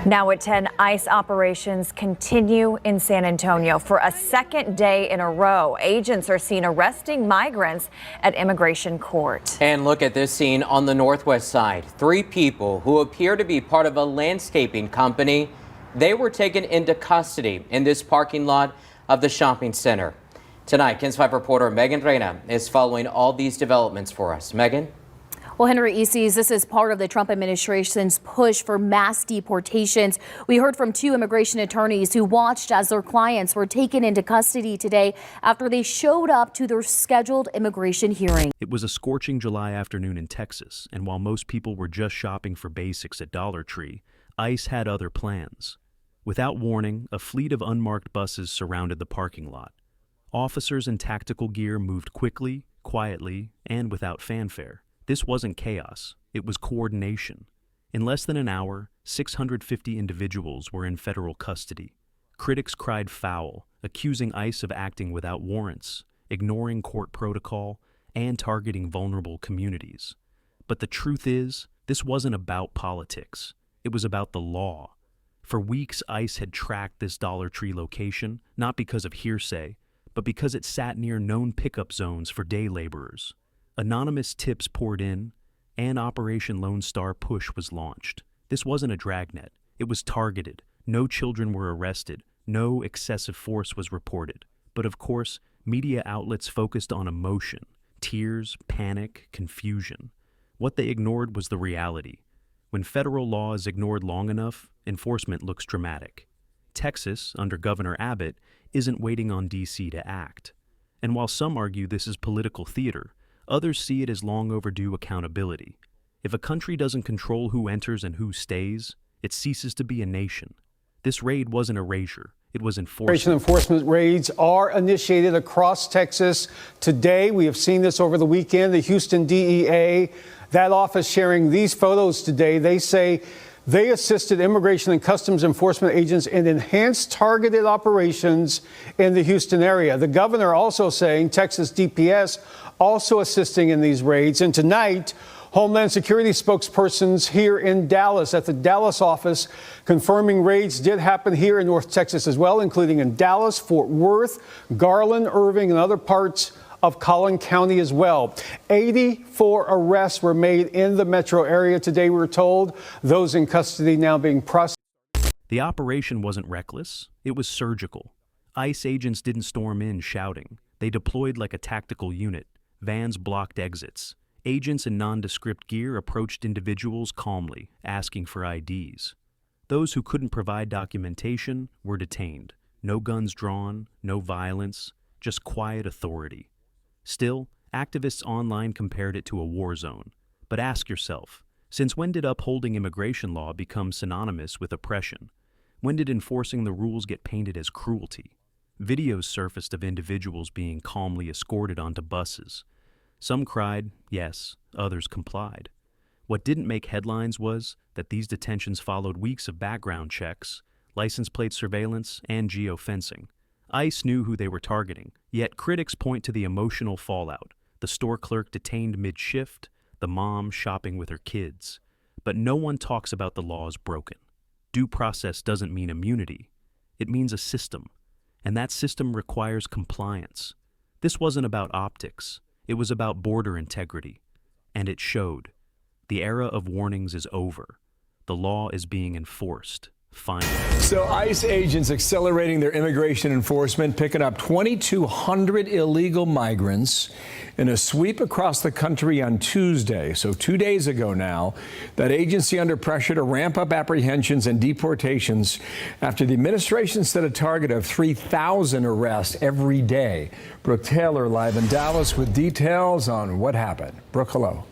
Now at 10, ICE operations continue in San Antonio for a second day in a row. Agents are seen arresting migrants at immigration court. And look at this scene on the northwest side. 3 people who appear to be part of a landscaping company. They were taken into custody in this parking lot of the shopping center. Tonight, KENS 5 reporter Megan Reyna is following all these developments for us. Megan? Well, Henry Easties, this is part of the Trump administration's push for mass deportations. We heard from 2 immigration attorneys who watched as their clients were taken into custody today after they showed up to their scheduled immigration hearing. It was a scorching July afternoon in Texas, and while most people were just shopping for basics at Dollar Tree, ICE had other plans. Without warning, a fleet of unmarked buses surrounded the parking lot. Officers in tactical gear moved quickly, quietly, and without fanfare. This wasn't chaos, it was coordination. In less than an hour, 650 individuals were in federal custody. Critics cried foul, accusing ICE of acting without warrants, ignoring court protocol, and targeting vulnerable communities. But the truth is, this wasn't about politics. It was about the law. For weeks, ICE had tracked this Dollar Tree location, not because of hearsay, but because it sat near known pickup zones for day laborers. Anonymous tips poured in, and Operation Lone Star Push was launched. This wasn't a dragnet. It was targeted. No children were arrested. No excessive force was reported. But of course, media outlets focused on emotion, tears, panic, confusion. What they ignored was the reality. When federal law is ignored long enough, enforcement looks dramatic. Texas, under Governor Abbott, isn't waiting on D.C. to act. And while some argue this is political theater, others see it as long overdue accountability. If a country doesn't control who enters and who stays, it ceases to be a nation. This raid wasn't erasure, it was enforcement. Enforcement raids are initiated across Texas today. We have seen this over the weekend. The Houston DEA, that office sharing these photos today. They say they assisted Immigration and Customs Enforcement agents in enhanced targeted operations in the Houston area. The governor also saying Texas DPS also assisting in these raids. And tonight, Homeland Security spokespersons here in Dallas at the Dallas office confirming raids did happen here in North Texas as well, including in Dallas, Fort Worth, Garland, Irving, and other parts of Collin County as well. 84 arrests were made in the metro area today, we were told. Those in custody now being processed. The operation wasn't reckless, it was surgical. ICE agents didn't storm in shouting. They deployed like a tactical unit. Vans blocked exits. Agents in nondescript gear approached individuals calmly, asking for IDs. Those who couldn't provide documentation were detained. No guns drawn, no violence, just quiet authority. Still, activists online compared it to a war zone. But ask yourself, since when did upholding immigration law become synonymous with oppression? When did enforcing the rules get painted as cruelty? Videos surfaced of individuals being calmly escorted onto buses. Some cried, yes, others complied. What didn't make headlines was that these detentions followed weeks of background checks, license plate surveillance, and geofencing. ICE knew who they were targeting, yet critics point to the emotional fallout, the store clerk detained mid-shift, the mom shopping with her kids. But no one talks about the laws broken. Due process doesn't mean immunity. It means a system. And that system requires compliance. This wasn't about optics. It was about border integrity. And it showed. The era of warnings is over. The law is being enforced. Finally. So ICE agents accelerating their immigration enforcement, picking up 2,200 illegal migrants in a sweep across the country on Tuesday. So 2 days ago now, that agency under pressure to ramp up apprehensions and deportations after the administration set a target of 3,000 arrests every day. Brooke Taylor live in Dallas with details on what happened. Brooke, hello.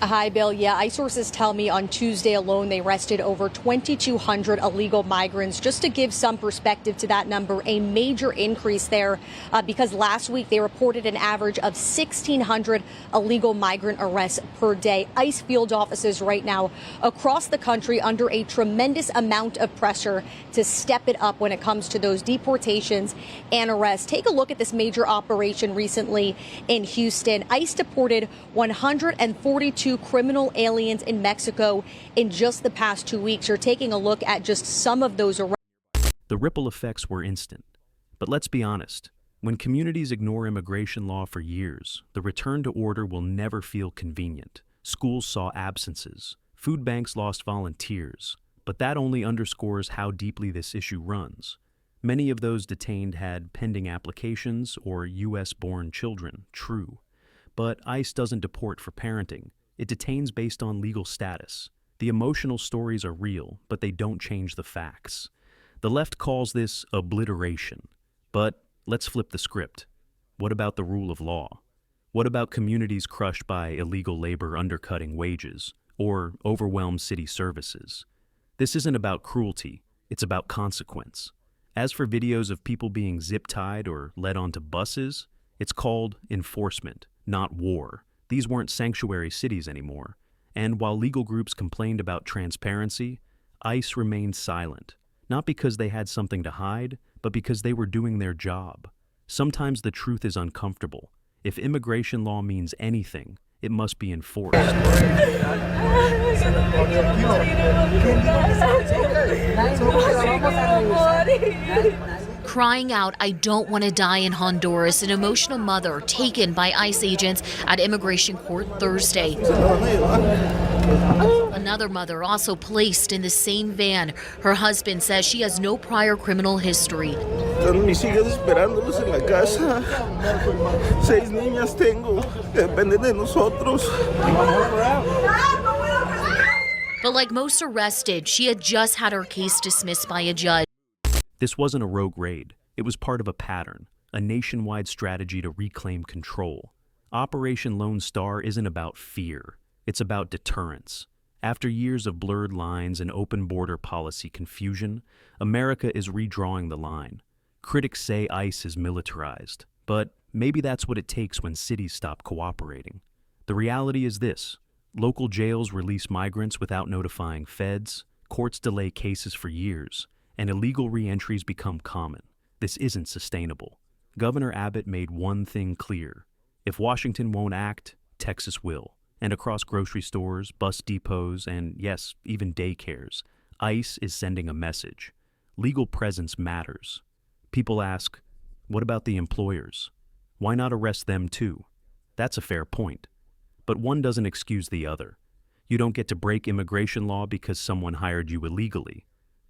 Hi, Bill. Yeah, ICE sources tell me on Tuesday alone they arrested over 2,200 illegal migrants. Just to give some perspective to that number, a major increase there because last week they reported an average of 1,600 illegal migrant arrests per day. ICE field offices right now across the country under a tremendous amount of pressure to step it up when it comes to those deportations and arrests. Take a look at this major operation recently in Houston. ICE deported 142 22 criminal aliens in Mexico in just the past 2 weeks. You're taking a look at just some of those arrests. The ripple effects were instant. But let's be honest, when communities ignore immigration law for years, the return to order will never feel convenient. Schools saw absences. Food banks lost volunteers. But that only underscores how deeply this issue runs. Many of those detained had pending applications or U.S.-born children, true. But ICE doesn't deport for parenting. It detains based on legal status. The emotional stories are real, but they don't change the facts. The left calls this obliteration. But let's flip the script. What about the rule of law? What about communities crushed by illegal labor undercutting wages or overwhelmed city services? This isn't about cruelty, it's about consequence. As for videos of people being zip-tied or led onto buses, it's called enforcement, not war. These weren't sanctuary cities anymore. And while legal groups complained about transparency, ICE remained silent. Not because they had something to hide, but because they were doing their job. Sometimes the truth is uncomfortable. If immigration law means anything, it must be enforced. Crying out, "I don't want to die in Honduras," an emotional mother taken by ICE agents at immigration court Thursday. Another mother also placed in the same van. Her husband says she has no prior criminal history. Están mis hijas esperándolos en la casa. 6 niñas tengo, dependen de nosotros. But like most arrested, she had just had her case dismissed by a judge. This wasn't a rogue raid. It was part of a pattern, a nationwide strategy to reclaim control. Operation Lone Star isn't about fear. It's about deterrence. After years of blurred lines and open border policy confusion, America is redrawing the line. Critics say ICE is militarized, but maybe that's what it takes when cities stop cooperating. The reality is this: local jails release migrants without notifying feds, courts delay cases for years, and illegal re-entries become common. This isn't sustainable. Governor Abbott made one thing clear: if Washington won't act, Texas will. And across grocery stores, bus depots, and yes, even daycares, ICE is sending a message. Legal presence matters. People ask, what about the employers? Why not arrest them too? That's a fair point. But one doesn't excuse the other. You don't get to break immigration law because someone hired you illegally.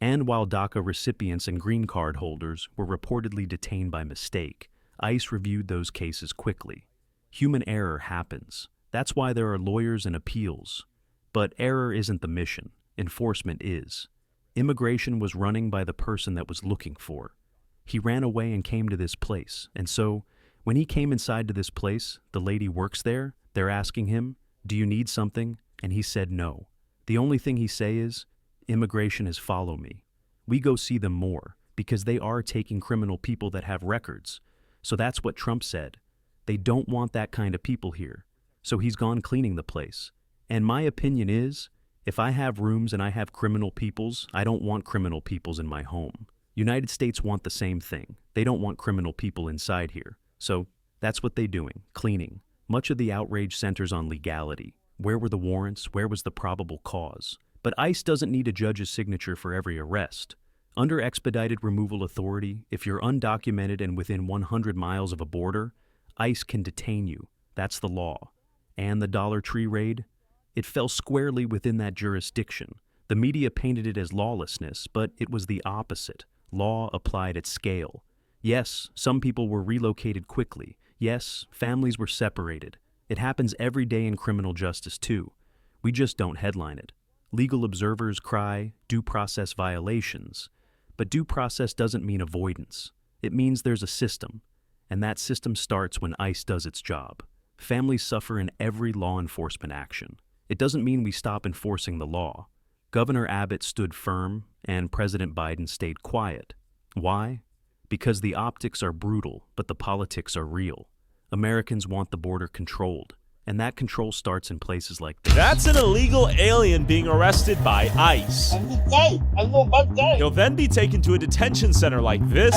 And while DACA recipients and green card holders were reportedly detained by mistake, ICE reviewed those cases quickly. Human error happens. That's why there are lawyers and appeals. But error isn't the mission. Enforcement is. Immigration was running by the person that was looking for. He ran away and came to this place. And so, when he came inside to this place, the lady works there, they're asking him, "Do you need something?" And he said no. The only thing he say is, "Immigration is follow me." We go see them more, because they are taking criminal people that have records. So that's what Trump said. They don't want that kind of people here. So he's gone cleaning the place. And my opinion is, if I have rooms and I have criminal peoples, I don't want criminal peoples in my home. United States want the same thing. They don't want criminal people inside here. So that's what they're doing, cleaning. Much of the outrage centers on legality. Where were the warrants? Where was the probable cause? But ICE doesn't need a judge's signature for every arrest. Under expedited removal authority, if you're undocumented and within 100 miles of a border, ICE can detain you. That's the law. And the Dollar Tree raid? It fell squarely within that jurisdiction. The media painted it as lawlessness, but it was the opposite. Law applied at scale. Yes, some people were relocated quickly. Yes, families were separated. It happens every day in criminal justice too. We just don't headline it. Legal observers cry, due process violations. But due process doesn't mean avoidance. It means there's a system. And that system starts when ICE does its job. Families suffer in every law enforcement action. It doesn't mean we stop enforcing the law. Governor Abbott stood firm, and President Biden stayed quiet. Why? Because the optics are brutal, but the politics are real. Americans want the border controlled, and that control starts in places like this. That's an illegal alien being arrested by ICE. He'll then be taken to a detention center like this.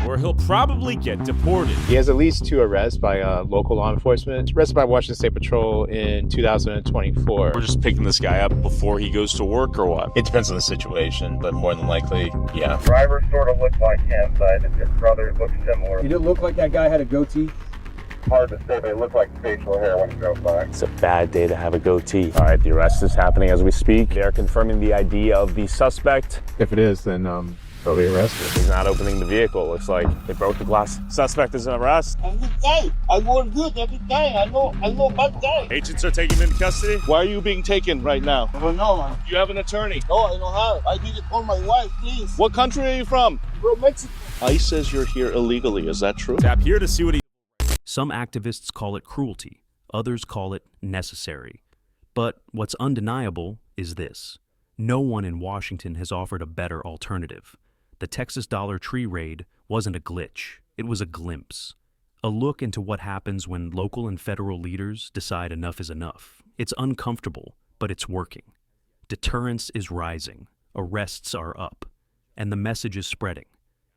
where he'll probably get deported. He has at least 2 arrests by local law enforcement. Arrested by Washington State Patrol in 2024. We're just picking this guy up before he goes to work or what? It depends on the situation, but more than likely, yeah. Driver sort of looked like him, but his brother looked similar. He didn't look like that guy had a goatee. Hard to say, they looked like facial hair when he drove by. It's a bad day to have a goatee. All right, the arrest is happening as we speak. They're confirming the ID of the suspect. If it is, then they'll be arrested. He's not opening the vehicle. Looks like they broke the glass. Suspect is in arrest. I'm good guy. I work good every time. I know bad guy. Agents are taking him into custody. Why are you being taken right now? I don't know, man. You have an attorney. No, I don't have. I need to call my wife, please. What country are you from? From Mexico. ICE says you're here illegally. Is that true? Tap here to see what he... Some activists call it cruelty, others call it necessary. But what's undeniable is this. No one in Washington has offered a better alternative. The Texas Dollar Tree raid wasn't a glitch, it was a glimpse. A look into what happens when local and federal leaders decide enough is enough. It's uncomfortable, but it's working. Deterrence is rising, arrests are up, and the message is spreading.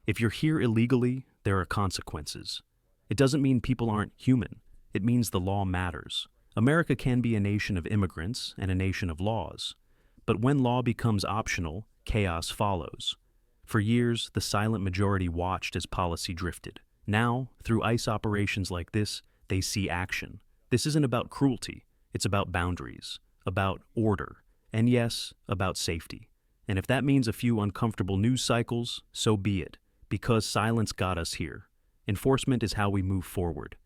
If you're here illegally, there are consequences. It doesn't mean people aren't human. It means the law matters. America can be a nation of immigrants and a nation of laws. But when law becomes optional, chaos follows. For years, the silent majority watched as policy drifted. Now, through ICE operations like this, they see action. This isn't about cruelty. It's about boundaries, about order, and yes, about safety. And if that means a few uncomfortable news cycles, so be it, because silence got us here. Enforcement is how we move forward.